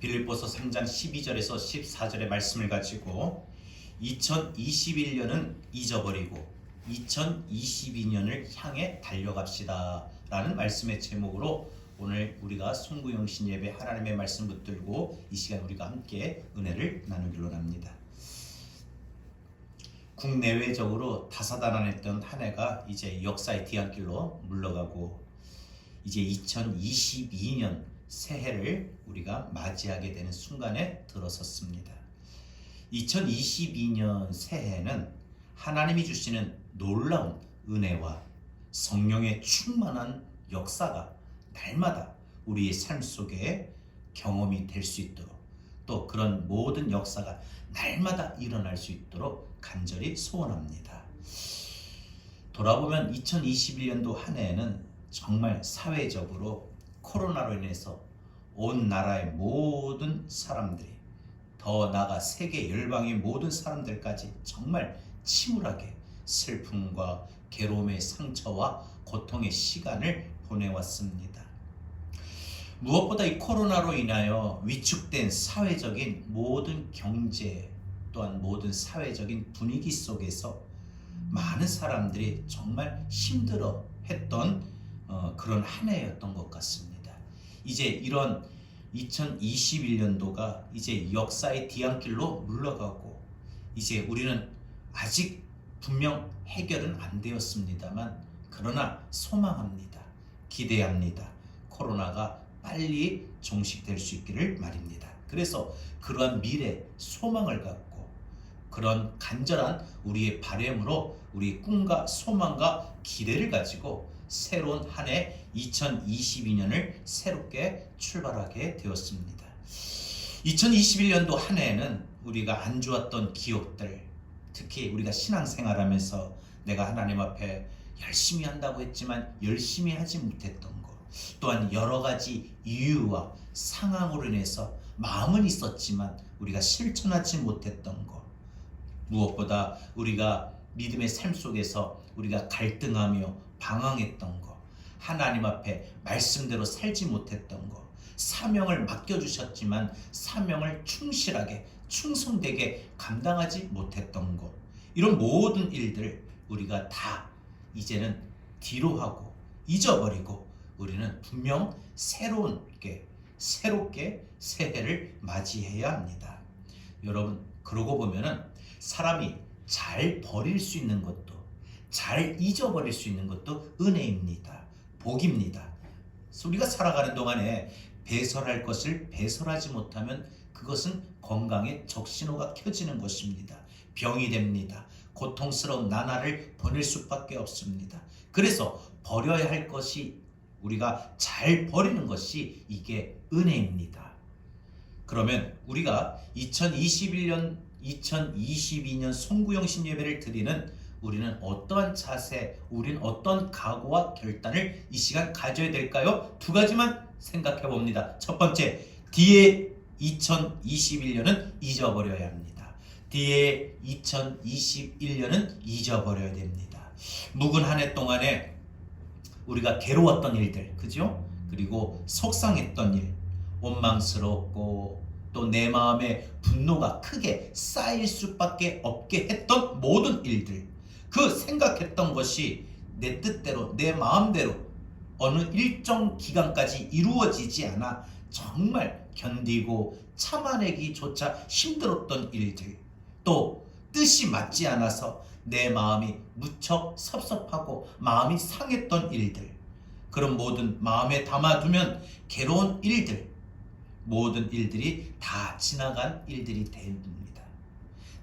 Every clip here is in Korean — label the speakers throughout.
Speaker 1: 빌립보서 3장 12절에서 14절의 말씀을 가지고 2021년은 잊어버리고 2022년을 향해 달려갑시다 라는 말씀의 제목으로 오늘 우리가 송구영신 예배 하나님의 말씀 붙들고 이 시간 우리가 함께 은혜를 나누기로 합니다. 국내외적으로 다사다난했던 한 해가 이제 역사의 뒤안길로 물러가고 이제 2022년 새해를 우리가 맞이하게 되는 순간에 들어섰습니다. 2022년 새해는 하나님이 주시는 놀라운 은혜와 성령의 충만한 역사가 날마다 우리의 삶 속에 경험이 될 수 있도록 또 그런 모든 역사가 날마다 일어날 수 있도록 간절히 소원합니다. 돌아보면 2021년도 한 해에는 정말 사회적으로 코로나로 인해서 온 나라의 모든 사람들이 더 나아가 세계 열방의 모든 사람들까지 정말 침울하게 슬픔과 괴로움의 상처와 고통의 시간을 보내왔습니다. 무엇보다 이 코로나로 인하여 위축된 사회적인 모든 경제 또한 모든 사회적인 분위기 속에서 많은 사람들이 정말 힘들어 했던 그런 한 해였던 것 같습니다. 이제 이런 2021년도가 이제 역사의 뒤안길로 물러가고 이제 우리는 아직 분명 해결은 안 되었습니다만 그러나 소망합니다. 기대합니다. 코로나가 빨리 종식될 수 있기를 말입니다. 그래서 그러한 미래 소망을 갖고 그런 간절한 우리의 바람으로 우리의 꿈과 소망과 기대를 가지고 새로운 한 해 2022년을 새롭게 출발하게 되었습니다. 2021년도 한 해에는 우리가 안 좋았던 기억들, 특히 우리가 신앙생활하면서 내가 하나님 앞에 열심히 한다고 했지만 열심히 하지 못했던 것, 또한 여러 가지 이유와 상황으로 인해서 마음은 있었지만 우리가 실천하지 못했던 것, 무엇보다 우리가 믿음의 삶 속에서 우리가 갈등하며 방황했던 것, 하나님 앞에 말씀대로 살지 못했던 것, 사명을 맡겨주셨지만 사명을 충실하게 충성되게 감당하지 못했던 것, 이런 모든 일들 우리가 다 이제는 뒤로 하고 잊어버리고 우리는 분명 새롭게 새해를 맞이해야 합니다. 여러분, 그러고 보면은 사람이 잘 버릴 수 있는 것도 잘 잊어버릴 수 있는 것도 은혜입니다. 복입니다. 우리가 살아가는 동안에 배설할 것을 배설하지 못하면 그것은 건강에 적신호가 켜지는 것입니다. 병이 됩니다. 고통스러운 나날을 보낼 수밖에 없습니다. 그래서 버려야 할 것이 우리가 잘 버리는 것이 이게 은혜입니다. 그러면 우리가 2022년 송구영신 예배를 드리는 우리는 어떠한 자세, 우리는 어떤 각오와 결단을 이 시간 가져야 될까요? 두 가지만 생각해 봅니다. 첫 번째, 뒤에 2021년은 잊어버려야 합니다. 뒤에 2021년은 잊어버려야 됩니다. 묵은 한 해 동안에 우리가 괴로웠던 일들, 그죠? 그리고 속상했던 일, 원망스럽고 또 내 마음에 분노가 크게 쌓일 수밖에 없게 했던 모든 일들, 그 생각했던 것이 내 뜻대로 내 마음대로 어느 일정 기간까지 이루어지지 않아 정말 견디고 참아내기조차 힘들었던 일들, 또 뜻이 맞지 않아서 내 마음이 무척 섭섭하고 마음이 상했던 일들, 그런 모든 마음에 담아두면 괴로운 일들, 모든 일들이 다 지나간 일들이 됩니다.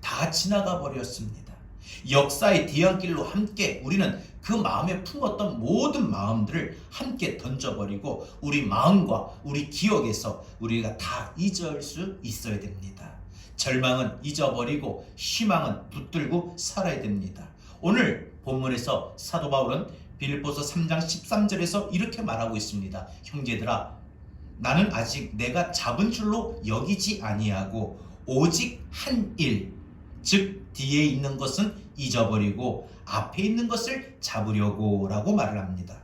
Speaker 1: 다 지나가 버렸습니다. 역사의 뒤안길로 함께 우리는 그 마음에 품었던 모든 마음들을 함께 던져버리고 우리 마음과 우리 기억에서 우리가 다 잊을 수 있어야 됩니다. 절망은 잊어버리고 희망은 붙들고 살아야 됩니다. 오늘 본문에서 사도 바울은 빌립보서 3장 13절에서 이렇게 말하고 있습니다. 형제들아, 나는 아직 내가 잡은 줄로 여기지 아니하고 오직 한 일, 즉 뒤에 있는 것은 잊어버리고 앞에 있는 것을 잡으려고 라고 말을 합니다.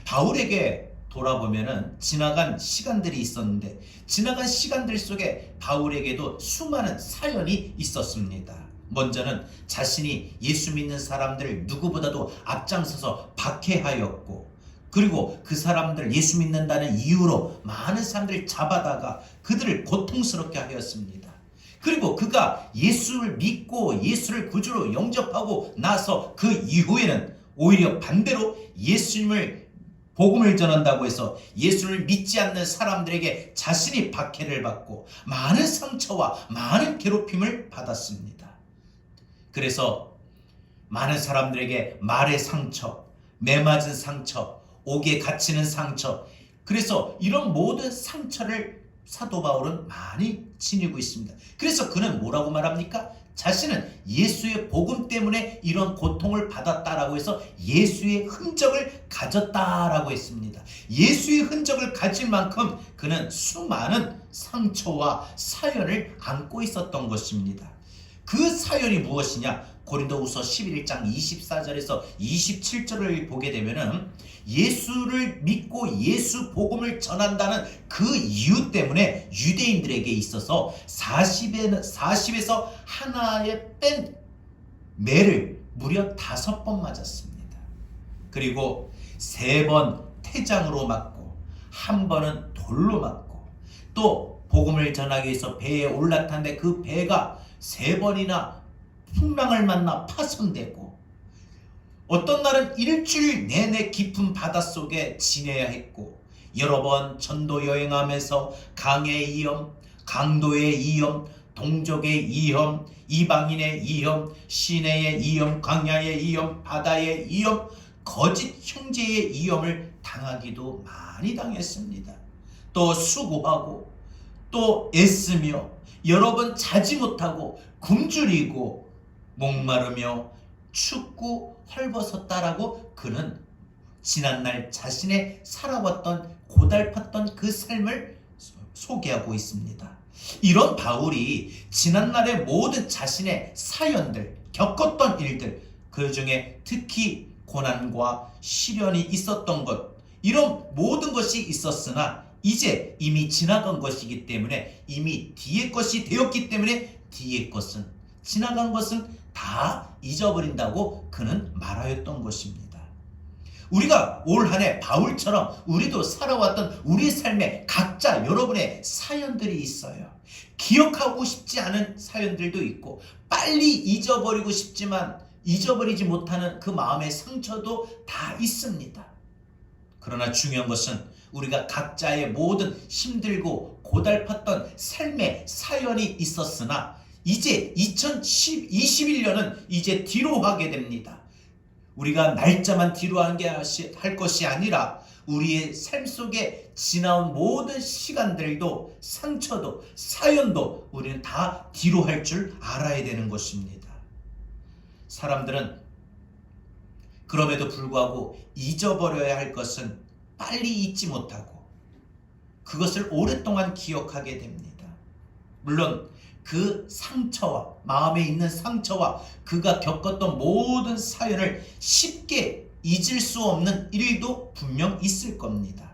Speaker 1: 바울에게 돌아보면은 지나간 시간들이 있었는데 지나간 시간들 속에 바울에게도 수많은 사연이 있었습니다. 먼저는 자신이 예수 믿는 사람들을 누구보다도 앞장서서 박해하였고, 그리고 그 사람들 예수 믿는다는 이유로 많은 사람들을 잡아다가 그들을 고통스럽게 하였습니다. 그리고 그가 예수를 믿고 예수를 구주로 영접하고 나서 그 이후에는 오히려 반대로 예수님을 복음을 전한다고 해서 예수를 믿지 않는 사람들에게 자신이 박해를 받고 많은 상처와 많은 괴롭힘을 받았습니다. 그래서 많은 사람들에게 말의 상처, 매맞은 상처, 옥에 갇히는 상처, 그래서 이런 모든 상처를 사도 바울은 많이 지니고 있습니다. 그래서 그는 뭐라고 말합니까? 자신은 예수의 복음 때문에 이런 고통을 받았다라고 해서 예수의 흔적을 가졌다라고 했습니다. 예수의 흔적을 가질 만큼 그는 수많은 상처와 사연을 안고 있었던 것입니다. 그 사연이 무엇이냐? 고린도후서 11장 24절에서 27절을 보게 되면은 예수를 믿고 예수 복음을 전한다는 그 이유 때문에 유대인들에게 있어서 40에서 하나에 뺀 매를 무려 5번 맞았습니다. 그리고 3번 태장으로 맞고 1번은 돌로 맞고, 또 복음을 전하기 위해서 배에 올라탔는데 그 배가 3번이나 풍랑을 만나 파손되고, 어떤 날은 일주일 내내 깊은 바닷속에 지내야 했고, 여러 번 전도 여행하면서 강의 위험, 강도의 위험, 동족의 위험, 이방인의 위험, 시내의 위험, 광야의 위험, 바다의 위험, 거짓 형제의 위험을 당하기도 많이 당했습니다. 또 수고하고 또 애쓰며 여러 번 자지 못하고 굶주리고 목마르며 춥고 헐벗었다라고 그는 지난날 자신의 살아왔던 고달팠던 그 삶을 소개하고 있습니다. 이런 바울이 지난날의 모든 자신의 사연들, 겪었던 일들, 그 중에 특히 고난과 시련이 있었던 것, 이런 모든 것이 있었으나 이제 이미 지나간 것이기 때문에, 이미 뒤의 것이 되었기 때문에 뒤의 것은, 지나간 것은 다 잊어버린다고 그는 말하였던 것입니다. 우리가 올 한 해 바울처럼 우리도 살아왔던 우리 삶에 각자 여러분의 사연들이 있어요. 기억하고 싶지 않은 사연들도 있고, 빨리 잊어버리고 싶지만 잊어버리지 못하는 그 마음의 상처도 다 있습니다. 그러나 중요한 것은 우리가 각자의 모든 힘들고 고달팠던 삶의 사연이 있었으나 이제 2021년은 이제 뒤로 하게 됩니다. 우리가 날짜만 뒤로 할 것이 아니라 우리의 삶 속에 지나온 모든 시간들도, 상처도, 사연도 우리는 다 뒤로 할 줄 알아야 되는 것입니다. 사람들은 그럼에도 불구하고 잊어버려야 할 것은 빨리 잊지 못하고 그것을 오랫동안 기억하게 됩니다. 물론 그 상처와, 마음에 있는 상처와 그가 겪었던 모든 사연을 쉽게 잊을 수 없는 일도 분명 있을 겁니다.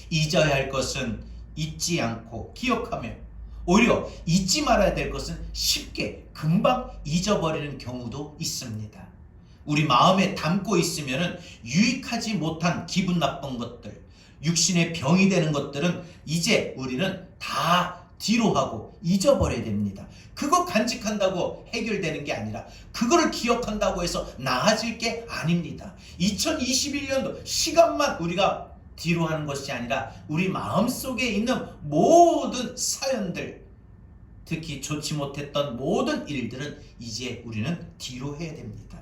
Speaker 1: 잊어야 할 것은 잊지 않고 기억하며, 오히려 잊지 말아야 될 것은 쉽게 금방 잊어버리는 경우도 있습니다. 우리 마음에 담고 있으면 유익하지 못한 기분 나쁜 것들, 육신의 병이 되는 것들은 이제 우리는 다 뒤로 하고 잊어버려야 됩니다. 그거 간직한다고 해결되는 게 아니라, 그거를 기억한다고 해서 나아질 게 아닙니다. 2021년도 시간만 우리가 뒤로 하는 것이 아니라 우리 마음속에 있는 모든 사연들, 특히 좋지 못했던 모든 일들은 이제 우리는 뒤로 해야 됩니다.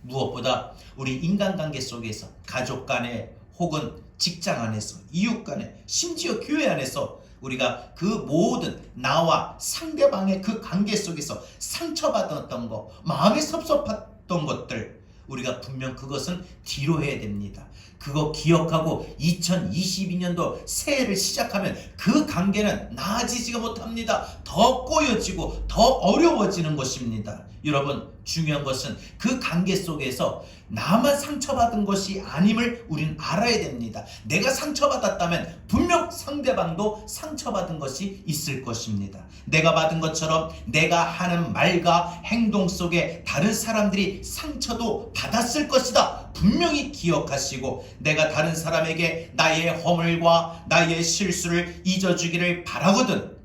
Speaker 1: 무엇보다 우리 인간관계 속에서, 가족 간에 혹은 직장 안에서, 이웃 간에, 심지어 교회 안에서 우리가 그 모든 나와 상대방의 그 관계 속에서 상처받았던 거, 마음이 섭섭했던 것들, 우리가 분명 그것은 뒤로 해야 됩니다. 그거 기억하고 2022년도 새해를 시작하면 그 관계는 나아지지가 못합니다. 더 꼬여지고 더 어려워지는 것입니다. 여러분, 중요한 것은 그 관계 속에서 나만 상처받은 것이 아님을 우리는 알아야 됩니다. 내가 상처받았다면 분명 상대방도 상처받은 것이 있을 것입니다. 내가 받은 것처럼 내가 하는 말과 행동 속에 다른 사람들이 상처도 받았을 것이다. 분명히 기억하시고 내가 다른 사람에게 나의 허물과 나의 실수를 잊어주기를 바라거든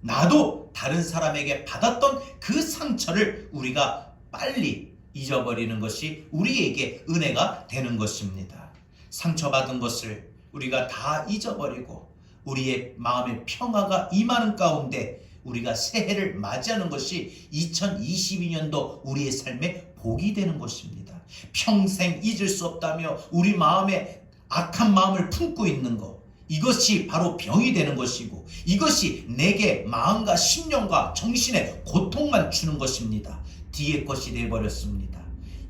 Speaker 1: 나도 다른 사람에게 받았던 그 상처를 우리가 빨리 잊어버리는 것이 우리에게 은혜가 되는 것입니다. 상처받은 것을 우리가 다 잊어버리고 우리의 마음의 평화가 임하는 가운데 우리가 새해를 맞이하는 것이 2022년도 우리의 삶의 복이 되는 것입니다. 평생 잊을 수 없다며 우리 마음에 악한 마음을 품고 있는 것, 이것이 바로 병이 되는 것이고 이것이 내게 마음과 심령과 정신에 고통만 주는 것입니다. 뒤의 것이 되어버렸습니다.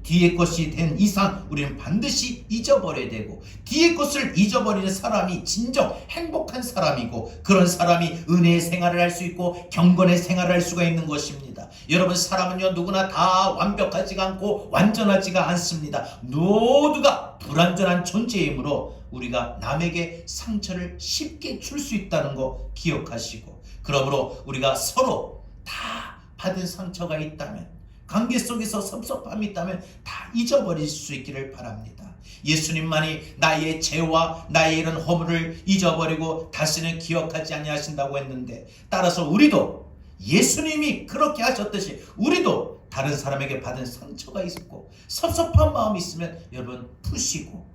Speaker 1: 뒤의 것이 된 이상 우리는 반드시 잊어버려야 되고 뒤의 것을 잊어버리는 사람이 진정 행복한 사람이고 그런 사람이 은혜의 생활을 할 수 있고 경건의 생활을 할 수가 있는 것입니다. 여러분, 사람은요 누구나 다 완벽하지가 않고 완전하지가 않습니다. 모두가 불완전한 존재이므로 우리가 남에게 상처를 쉽게 줄 수 있다는 거 기억하시고 그러므로 우리가 서로 다 받은 상처가 있다면 관계 속에서 섭섭함이 있다면 다 잊어버릴 수 있기를 바랍니다. 예수님만이 나의 죄와 나의 이런 허물을 잊어버리고 다시는 기억하지 아니하신다고 했는데 따라서 우리도 예수님이 그렇게 하셨듯이 우리도 다른 사람에게 받은 상처가 있고 섭섭한 마음이 있으면 여러분 푸시고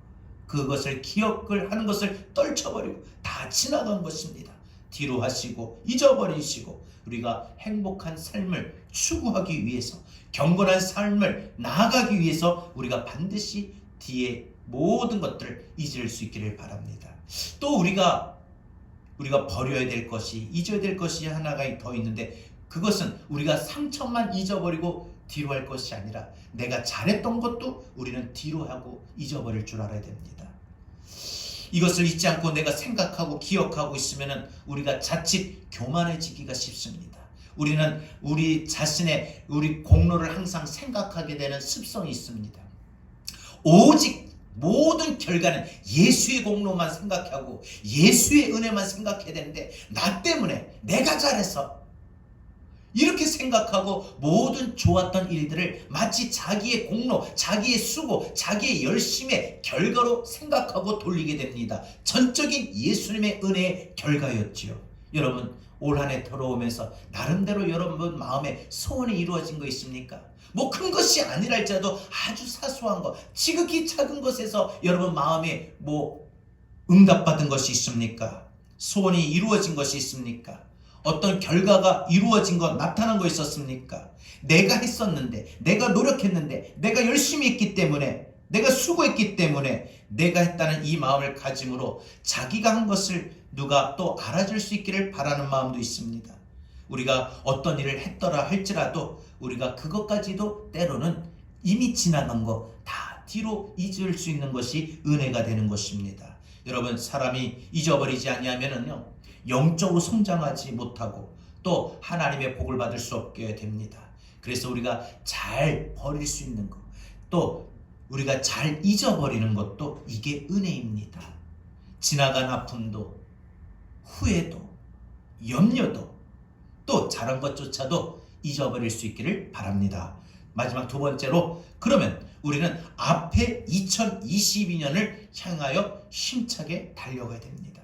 Speaker 1: 그것을 기억을 하는 것을 떨쳐버리고 다 지나간 것입니다. 뒤로 하시고 잊어버리시고 우리가 행복한 삶을 추구하기 위해서 경건한 삶을 나아가기 위해서 우리가 반드시 뒤에 모든 것들을 잊을 수 있기를 바랍니다. 또 우리가 버려야 될 것이 잊어야 될 것이 하나가 더 있는데 그것은 우리가 상처만 잊어버리고 뒤로 할 것이 아니라 내가 잘했던 것도 우리는 뒤로 하고 잊어버릴 줄 알아야 됩니다. 이것을 잊지 않고 내가 생각하고 기억하고 있으면 우리가 자칫 교만해지기가 쉽습니다. 우리는 우리 자신의 우리 공로를 항상 생각하게 되는 습성이 있습니다. 오직 모든 결과는 예수의 공로만 생각하고 예수의 은혜만 생각해야 되는데 나 때문에 내가 잘해서 이렇게 생각하고 모든 좋았던 일들을 마치 자기의 공로, 자기의 수고, 자기의 열심의 결과로 생각하고 돌리게 됩니다. 전적인 예수님의 은혜의 결과였지요. 여러분, 올 한 해 들어오면서 나름대로 여러분 마음에 소원이 이루어진 거 있습니까? 뭐 큰 것이 아니라 할지라도 아주 사소한 것, 지극히 작은 것에서 여러분 마음에 뭐 응답받은 것이 있습니까? 소원이 이루어진 것이 있습니까? 어떤 결과가 이루어진 것, 나타난 거 있었습니까? 내가 했었는데, 내가 노력했는데, 내가 열심히 했기 때문에, 내가 수고했기 때문에 내가 했다는 이 마음을 가짐으로 자기가 한 것을 누가 또 알아줄 수 있기를 바라는 마음도 있습니다. 우리가 어떤 일을 했더라 할지라도 우리가 그것까지도 때로는 이미 지나간 거 다 뒤로 잊을 수 있는 것이 은혜가 되는 것입니다. 여러분, 사람이 잊어버리지 아니하면은요 영적으로 성장하지 못하고 또 하나님의 복을 받을 수 없게 됩니다. 그래서 우리가 잘 버릴 수 있는 것, 또 우리가 잘 잊어버리는 것도 이게 은혜입니다. 지나간 아픔도 후회도 염려도 또 잘한 것조차도 잊어버릴 수 있기를 바랍니다. 마지막 두 번째로, 그러면 우리는 앞에 2022년을 향하여 힘차게 달려가야 됩니다.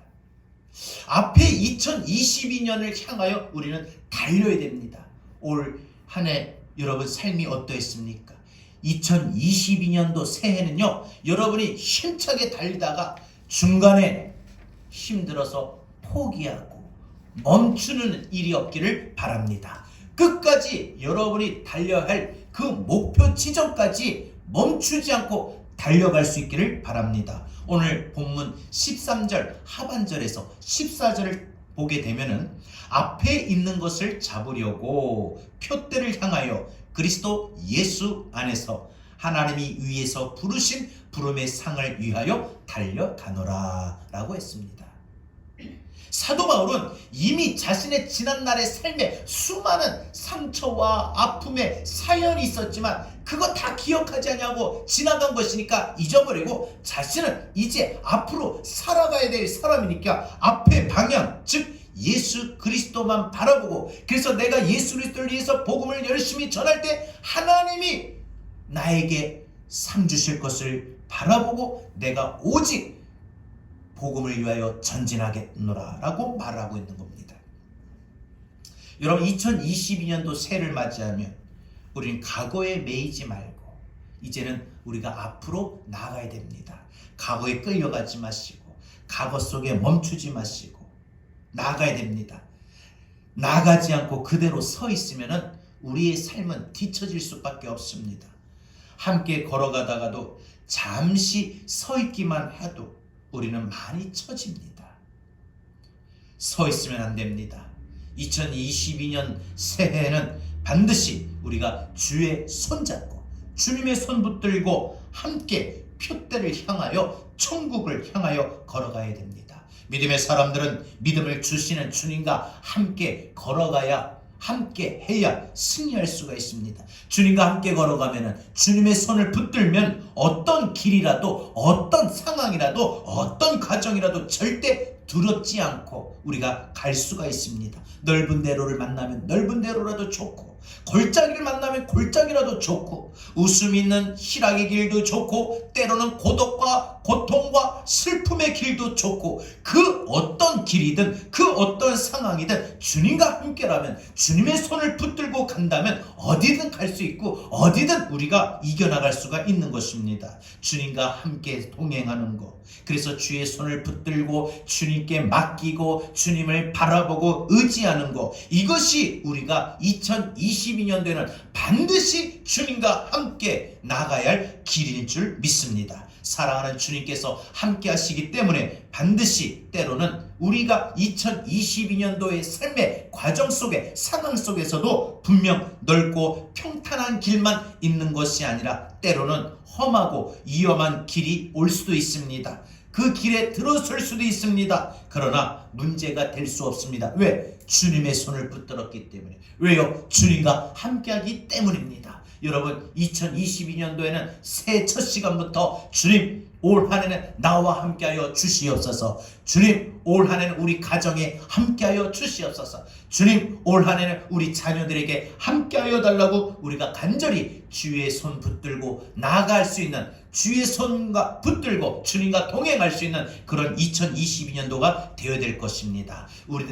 Speaker 1: 앞에 2022년을 향하여 우리는 달려야 됩니다. 올 한 해 여러분 삶이 어떠했습니까? 2022년도 새해는요, 여러분이 힘차게 달리다가 중간에 힘들어서 포기하고 멈추는 일이 없기를 바랍니다. 끝까지 여러분이 달려야 할 그 목표 지점까지 멈추지 않고 달려갈 수 있기를 바랍니다. 오늘 본문 13절 하반절에서 14절을 보게 되면은 앞에 있는 것을 잡으려고 표대를 향하여 그리스도 예수 안에서 하나님이 위에서 부르신 부름의 상을 위하여 달려가노라 라고 했습니다. 사도 바울은 이미 자신의 지난날의 삶에 수많은 상처와 아픔의 사연이 있었지만 그거 다 기억하지 않냐고 지나간 것이니까 잊어버리고 자신은 이제 앞으로 살아가야 될 사람이니까 앞의 방향, 즉 예수 그리스도만 바라보고, 그래서 내가 예수 그리스도를 위해서 복음을 열심히 전할 때 하나님이 나에게 상 주실 것을 바라보고 내가 오직 복음을 위하여 전진하겠노라 라고 말하고 있는 겁니다. 여러분, 2022년도 새해를 맞이하면 우리는 과거에 매이지 말고 이제는 우리가 앞으로 나아가야 됩니다. 과거에 끌려가지 마시고 과거 속에 멈추지 마시고 나아가야 됩니다. 나아가지 않고 그대로 서 있으면 우리의 삶은 뒤처질 수밖에 없습니다. 함께 걸어가다가도 잠시 서 있기만 해도 우리는 많이 처집니다. 서 있으면 안 됩니다. 2022년 새해에는 반드시 우리가 주의 손잡고 주님의 손 붙들고 함께 표대를 향하여 천국을 향하여 걸어가야 됩니다. 믿음의 사람들은 믿음을 주시는 주님과 함께 걸어가야, 함께 해야 승리할 수가 있습니다. 주님과 함께 걸어가면, 주님의 손을 붙들면 어떤 길이라도, 어떤 상황이라도, 어떤 과정이라도 절대 두렵지 않고 우리가 갈 수가 있습니다. 넓은 대로를 만나면 넓은 대로라도 좋고, 골짜기를 만나면 골짜기라도 좋고, 웃음 있는 희락의 길도 좋고, 때로는 고독과 고통과 슬픔의 길도 좋고, 그 어떤 길이든 그 어떤 상황이든 주님과 함께라면, 주님의 손을 붙들고 간다면 어디든 갈 수 있고 어디든 우리가 이겨나갈 수가 있는 것입니다. 주님과 함께 동행하는 것, 그래서 주의 손을 붙들고 주님께 맡기고 주님을 바라보고 의지하는 것, 이것이 우리가 2022년도에는 반드시 주님과 함께 나가야 할 길인 줄 믿습니다. 사랑하는 주님께서 함께 하시기 때문에 반드시 때로는 우리가 2022년도의 삶의 과정 속에, 상황 속에서도 분명 넓고 평탄한 길만 있는 것이 아니라 때로는 험하고 위험한 길이 올 수도 있습니다. 그 길에 들어설 수도 있습니다. 그러나 문제가 될 수 없습니다. 왜? 주님의 손을 붙들었기 때문에. 왜요? 주님과 함께하기 때문입니다. 여러분, 2022년도에는 새해 첫 시간부터 주님, 올 한해는 나와 함께하여 주시옵소서. 주님, 올 한해는 우리 가정에 함께하여 주시옵소서. 주님, 올 한해는 우리 자녀들에게 함께하여 달라고 우리가 간절히 주의 손 붙들고 나아갈 수 있는, 주의 손과 붙들고 주님과 동행할 수 있는 그런 2022년도가 되어야 될 것입니다.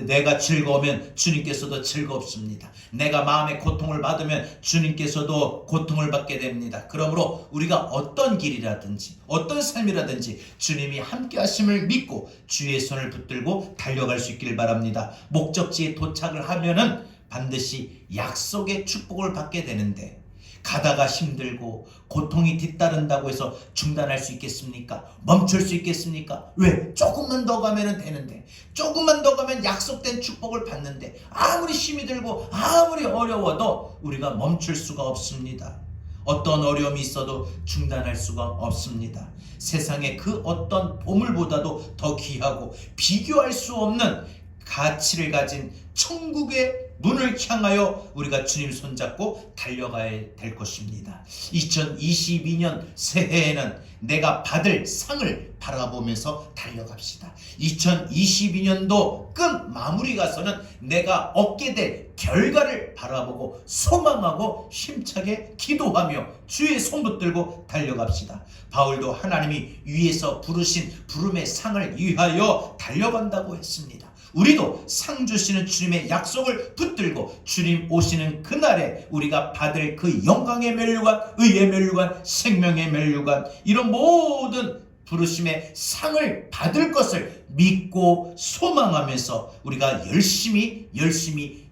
Speaker 1: 내가 즐거우면 주님께서도 즐겁습니다. 내가 마음의 고통을 받으면 주님께서도 고통을 받게 됩니다. 그러므로 우리가 어떤 길이라든지 어떤 삶이라든지 주님이 함께 하심을 믿고 주의 손을 붙들고 달려갈 수 있기를 바랍니다. 목적지에 도착을 하면은 반드시 약속의 축복을 받게 되는데, 가다가 힘들고 고통이 뒤따른다고 해서 중단할 수 있겠습니까? 멈출 수 있겠습니까? 왜? 조금만 더 가면 되는데, 조금만 더 가면 약속된 축복을 받는데, 아무리 힘이 들고 아무리 어려워도 우리가 멈출 수가 없습니다. 어떤 어려움이 있어도 중단할 수가 없습니다. 세상의 그 어떤 보물보다도 더 귀하고 비교할 수 없는 가치를 가진 천국의 문을 향하여 우리가 주님 손잡고 달려가야 될 것입니다. 2022년 새해에는 내가 받을 상을 바라보면서 달려갑시다. 2022년도 끝 마무리 가서는 내가 얻게 될 결과를 바라보고 소망하고 힘차게 기도하며 주의 손 붙들고 달려갑시다. 바울도 하나님이 위에서 부르신 부름의 상을 위하여 달려간다고 했습니다. 우리도 상 주시는 주님의 약속을 붙들고 주님 오시는 그날에 우리가 받을 그 영광의 면류관, 의의 면류관, 생명의 면류관, 이런 모든 부르심의 상을 받을 것을 믿고 소망하면서 우리가 열심히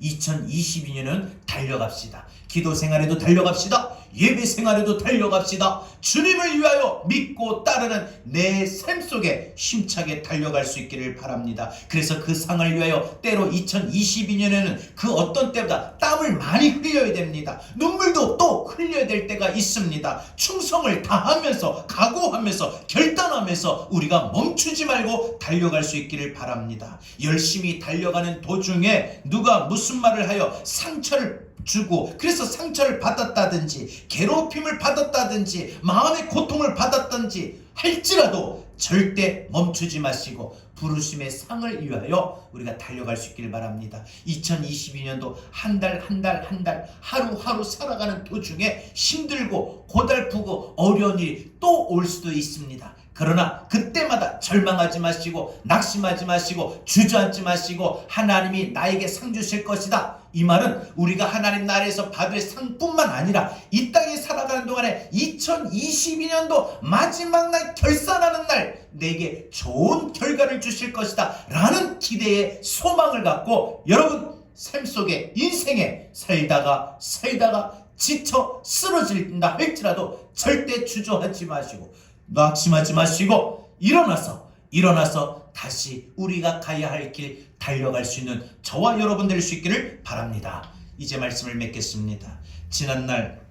Speaker 1: 2022년은 달려갑시다. 기도 생활에도 달려갑시다. 예배 생활에도 달려갑시다. 주님을 위하여 믿고 따르는 내 삶 속에 힘차게 달려갈 수 있기를 바랍니다. 그래서 그 상을 위하여 때로 2022년에는 그 어떤 때보다 땀을 많이 흘려야 됩니다. 눈물도 또 흘려야 될 때가 있습니다. 충성을 다하면서 각오하면서 결단하면서 우리가 멈추지 말고 달려갈 수 있기를 바랍니다. 열심히 달려가는 도중에 누가 무슨 말을 하여 상처를 주고 그래서 상처를 받았다든지 괴롭힘을 받았다든지 마음의 고통을 받았든지 할지라도 절대 멈추지 마시고 부르심의 상을 위하여 우리가 달려갈 수 있기를 바랍니다. 2022년도 한 달 하루하루 살아가는 도중에 힘들고 고달프고 어려운 일이 또 올 수도 있습니다. 그러나 그때마다 절망하지 마시고 낙심하지 마시고 주저앉지 마시고 하나님이 나에게 상 주실 것이다. 이 말은 우리가 하나님 나라에서 받을 상뿐만 아니라 이 땅에 살아가는 동안에 2022년도 마지막 날 결산하는 날 내게 좋은 결과를 주실 것이다 라는 기대의 소망을 갖고 여러분 삶 속에 인생에 살다가 지쳐 쓰러진다 할지라도 절대 주저하지 마시고 낙심하지 마시고 일어나서 다시 우리가 가야 할 길 달려갈 수 있는 저와 여러분 될 수 있기를 바랍니다. 이제 말씀을 맺겠습니다. 지난날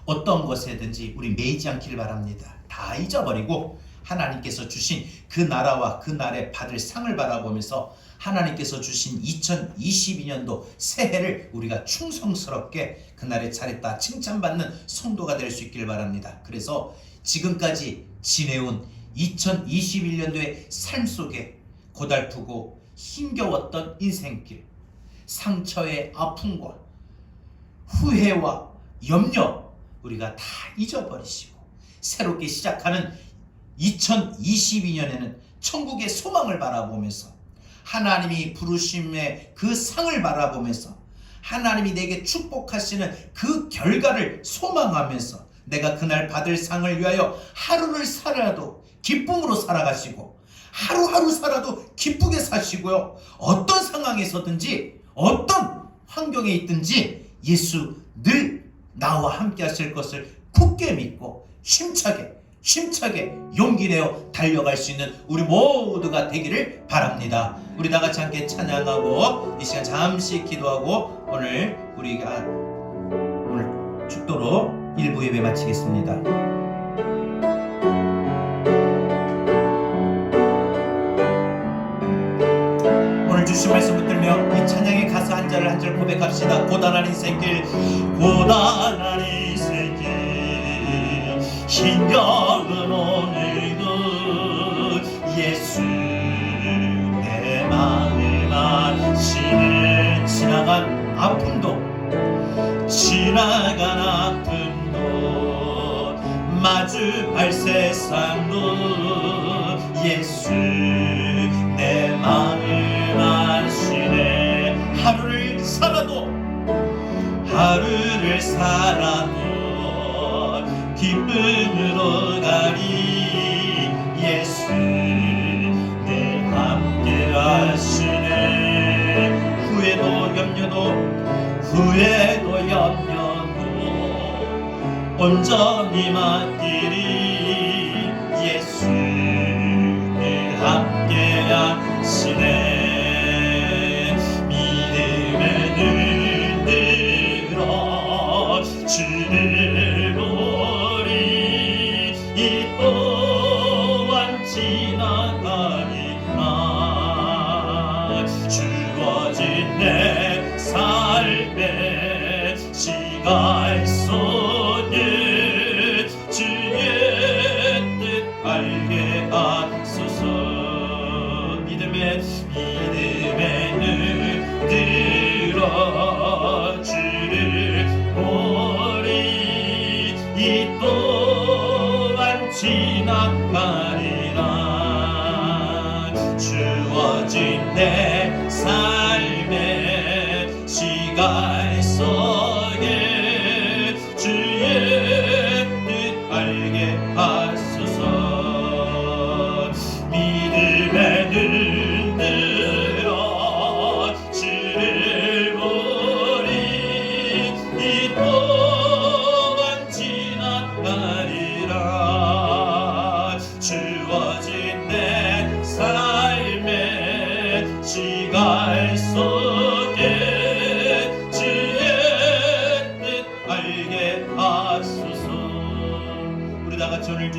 Speaker 1: 어떤 것에든지 우리 매이지 않기를 바랍니다. 다 잊어버리고 하나님께서 주신 그 나라와 그 날에 받을 상을 바라보면서 하나님께서 주신 2022년도 새해를 우리가 충성스럽게 그날에 잘했다 칭찬받는 성도가 될 수 있기를 바랍니다. 그래서 지금까지 지내온 2021년도의 삶 속에 고달프고 힘겨웠던 인생길, 상처의 아픔과 후회와 염려 우리가 다 잊어버리시고 새롭게 시작하는 2022년에는 천국의 소망을 바라보면서 하나님이 부르심의 그 상을 바라보면서 하나님이 내게 축복하시는 그 결과를 소망하면서 내가 그날 받을 상을 위하여 하루를 살아도 기쁨으로 살아가시고 하루하루 살아도 기쁘게 사시고요. 어떤 상황에서든지 어떤 환경에 있든지 예수 늘 나와 함께 하실 것을 굳게 믿고 힘차게 용기 내어 달려갈 수 있는 우리 모두가 되기를 바랍니다. 우리 다 같이 함께 찬양하고 이 시간 잠시 기도하고 우리가 축도로 1부 예배 마치겠습니다. 오늘 주신 말씀 붙들며 이 찬양의 가사 한 절을 한 절 고백합시다. 고단한 인생길 힘겨운 오늘도 예수 내 마음 아시네. 지나간 아픔도 마주할 세상도 예수 내 마음 아시네. 하루를 살아도 기쁨으로 가리 예수 늘 함께 하시네. 후회도 염려도 온전히 맡기리 예수 늘 함께 하시네. 믿음에 늘 들어 주를 보리 이 또한 지나가리라. 주어진 내 삶의 시간 속에 주의 뜻 알게 하소서. 믿음에 늘 들어 주를 보리 이 또한 지나가리라. 주어진 내 삶의 시간 속에 주의 뜻 알게 하소서. 믿음에 늘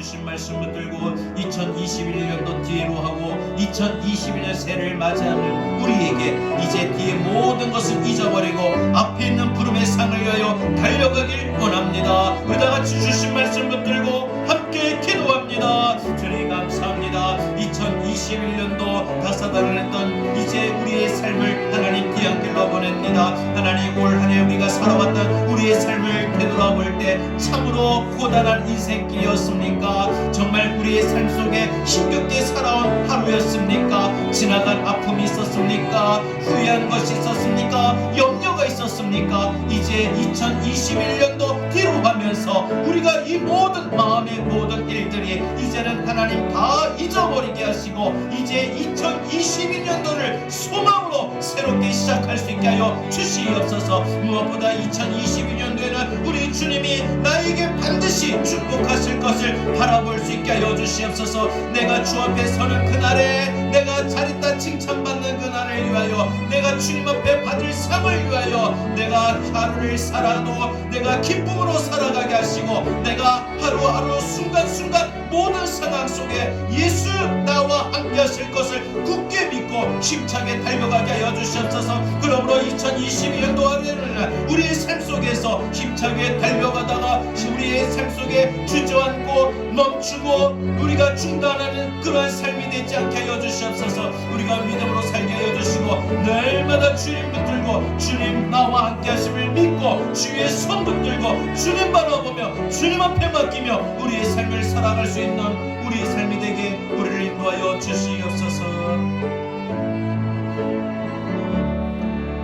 Speaker 1: 주신 말씀 붙들고 2021년도 뒤로 하고 2021년 새해를 맞이하는 우리에게 이제 뒤에 모든 것을 잊어버리고 앞에 있는 부름의 상을 위하여 달려가길 원합니다. 우리 다 같이 주신 말씀 붙들고 함께 기도합니다. 주님 감사합니다. 2021년도 다사다난했던 이제 우리의 삶을 하나님 뒤안길로 보냅니다. 하나님 올 한 해 우리가 살아왔던 우리의 삶을 되돌아볼 때 참으로 고단한 인생길이었습니까? 정말 우리의 삶 속에 힘겹게 살아온 하루였습니까? 지나간 아픔이 있었습니까? 후회한 것이 있었습니까? 염려가 있었습니까? 이제 2021년도 뒤로 가면서 우리가 이 모든 마음의 모든 일들이 이제는 하나님 다 잊어버리게 하시고 이제 2022년도를 소망으로 새롭게 시작할 수 있게 하여 주시옵소서. 무엇보다 2022년도에는 우리 주님이 나에게 반드시 축복하실 것을 바라볼 수 있게 하여 주시옵소서. 내가 주 앞에 서는 그날에 내가 잘했다 칭찬받는 그날을 위하여 내가 주님 앞에 받을 상을 위하여 내가 하루를 살아도 내가 기쁨으로 살아가게 하시고 내가 하루하루 순간순간 모든 상황 속에 예수 나와 함께 하실 것을 굳게 믿고 힘차게 달려가게 하여 주시옵소서. 그러므로 2022년도 안에는 우리의 삶 속에서 힘차게 달려가다가 우리의 삶 속에 주저앉고 멈추고 우리가 중단하는 그러한 삶이 되지 않게 하여 주시옵소서. 우리가 믿음으로 살게 하여 주시고 날마다 주님 붙들고 주님 나와 함께 하심을 믿고 주의 손 붙들고 주님 바라보며 주님 앞에 맡기며 우리의 삶을 살아갈 수 있는 우리의 삶이 되게 우리를 인도하여 주시옵소서.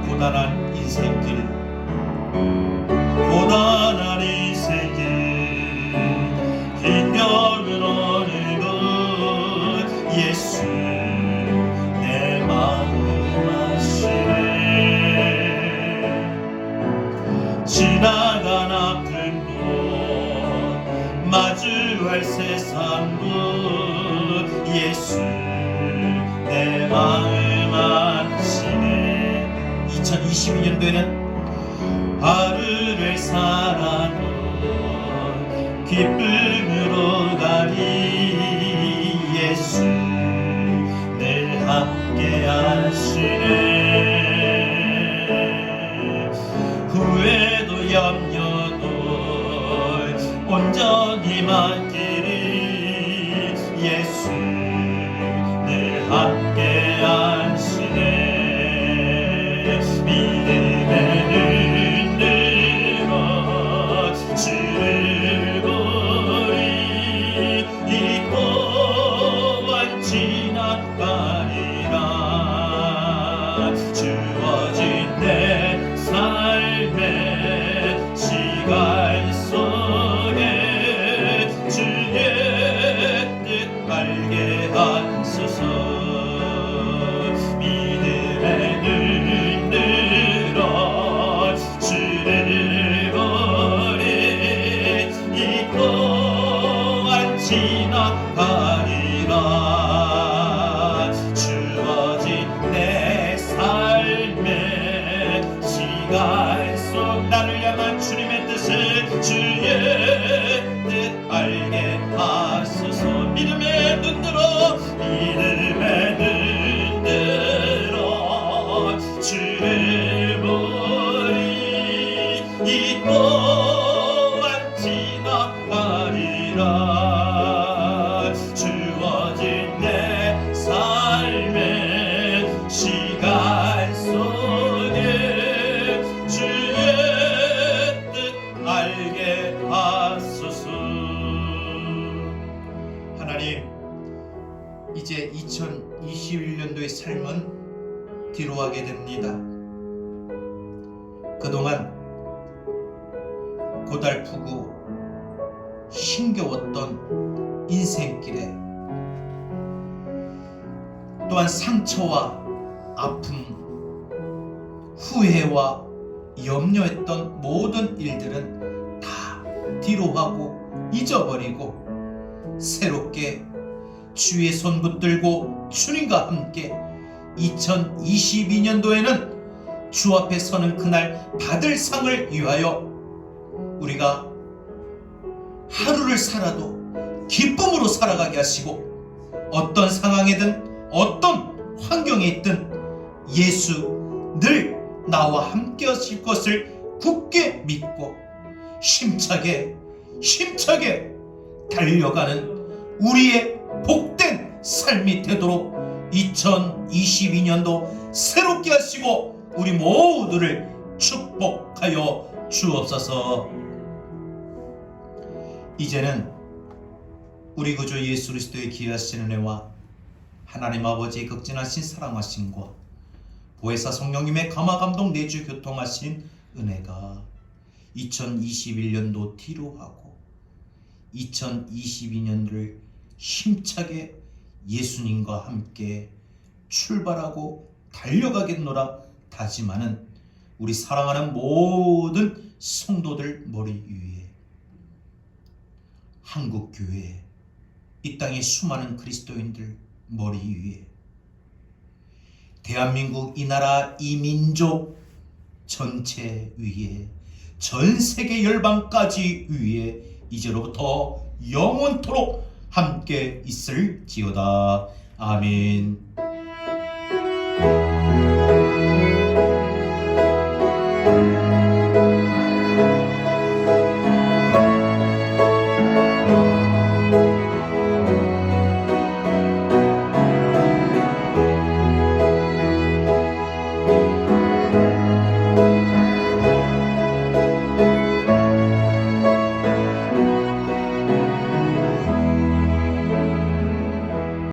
Speaker 1: 고단한 인생길 고단한 인생길 힘겨운 오늘도 예수 내 마음 아시네. 지나간 아픔도 마주할 세상도 예수 내 마음 아시네. 2022년도에는 하루를 살아도 기쁨으로 가리 예수 늘 함께 하시네. 후회도 염려도 온전히 맡기리 예수 늘 함께 하시네. 믿음의 눈으로 주를 보리 이 또한 지나가리라. 주어진 내 삶의 시간 속에 주의 뜻 알게 하소서. 믿음의 눈으로 주를 보리 이 또한 지나가리라. 주어진 내 삶의 시간 속 나를 향한 주님의 뜻을 주의 뜻 알게 하소서. 믿음의 눈으로 주를 보리 이 또한 지나가리라. 주어진 내 삶의 시간 속에 주의 뜻 알게 하소서. 하나님, 이제 2021년도의 삶은 뒤로 하게 됩니다. 그동안 고달프고 힘겨웠던 인생길에 또한 상처와 아픔, 후회와 염려했던 모든 일들은 다 뒤로 하고 잊어버리고 새롭게 주의 손 붙들고 주님과 함께 2022년도에는 주 앞에 서는 그날 받을 상을 위하여 우리가 하루를 살아도 기쁨으로 살아가게 하시고 어떤 상황이든 어떤 환경에 있든 예수 늘 나와 함께 하실 것을 굳게 믿고 힘차게 달려가는 우리의 복된 삶이 되도록 2022년도 새롭게 하시고 우리 모두를 축복하여 주옵소서. 이제는 우리 구주 예수 그리스도의 귀하신 은혜와 하나님 아버지의 극진하신 사랑하심과 보혜사 성령님의 감화감동 내주 교통하신 은혜가 2021년도 뒤로 하고 2022년도를 힘차게 예수님과 함께 출발하고 달려가겠노라 다짐하는 우리 사랑하는 모든 성도들 머리 위에, 한국교회, 이 땅의 수많은 그리스도인들 머리 위에, 대한민국 이 나라 이 민족 전체 위에, 전 세계 열방까지 위에 이제로부터 영원토록 함께 있을지어다. 아멘.